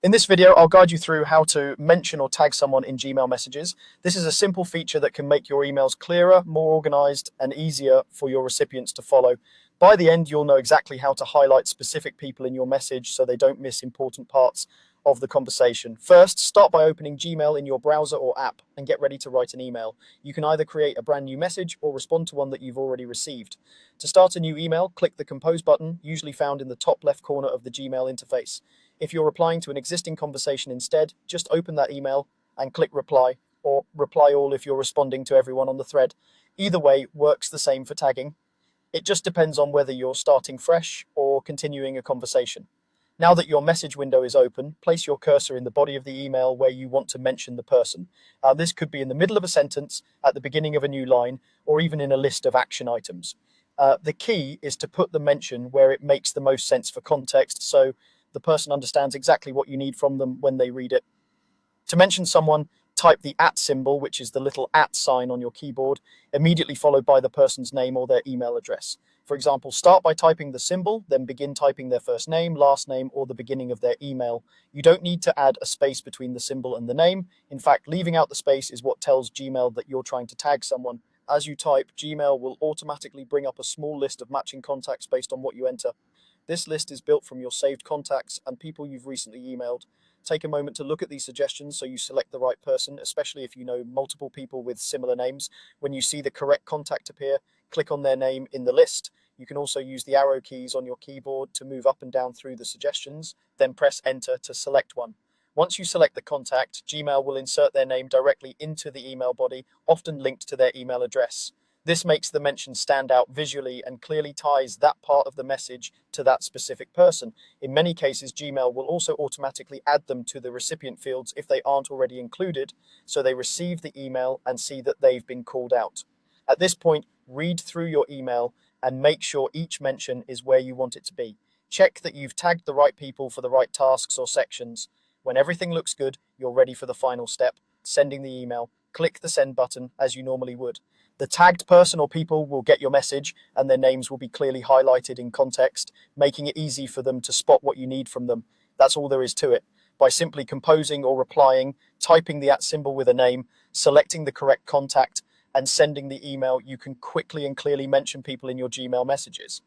In this video, I'll guide you through how to mention or tag someone in Gmail messages. This is a simple feature that can make your emails clearer, more organized, and easier for your recipients to follow. By the end, you'll know exactly how to highlight specific people in your message so they don't miss important parts of the conversation. First, start by opening Gmail in your browser or app and get ready to write an email. You can either create a brand new message or respond to one that you've already received. To start a new email, click the Compose button, usually found in the top left corner of the Gmail interface. If you're replying to an existing conversation instead, just open that email and click reply, or reply all if you're responding to everyone on the thread. Either way works the same for tagging. It just depends on whether you're starting fresh or continuing a conversation. Now that your message window is open, place your cursor in the body of the email where you want to mention the person. This could be in the middle of a sentence, at the beginning of a new line, or even in a list of action items. The key is to put the mention where it makes the most sense for context, so the person understands exactly what you need from them when they read it. To mention someone, type the @ symbol, which is the little @ sign on your keyboard, immediately followed by the person's name or their email address. For example, start by typing the symbol, then begin typing their first name, last name, or the beginning of their email. You don't need to add a space between the symbol and the name. In fact, leaving out the space is what tells Gmail that you're trying to tag someone. As you type, Gmail will automatically bring up a small list of matching contacts based on what you enter. This list is built from your saved contacts and people you've recently emailed. Take a moment to look at these suggestions so you select the right person, especially if you know multiple people with similar names. When you see the correct contact appear, click on their name in the list. You can also use the arrow keys on your keyboard to move up and down through the suggestions, then press enter to select one. Once you select the contact, Gmail will insert their name directly into the email body, often linked to their email address. This makes the mention stand out visually and clearly ties that part of the message to that specific person. In many cases, Gmail will also automatically add them to the recipient fields if they aren't already included, so they receive the email and see that they've been called out. At this point, read through your email and make sure each mention is where you want it to be. Check that you've tagged the right people for the right tasks or sections. When everything looks good, you're ready for the final step, sending the email. Click the send button as you normally would. The tagged person or people will get your message and their names will be clearly highlighted in context, making it easy for them to spot what you need from them. That's all there is to it. By simply composing or replying, typing the @ symbol with a name, selecting the correct contact, and sending the email, you can quickly and clearly mention people in your Gmail messages.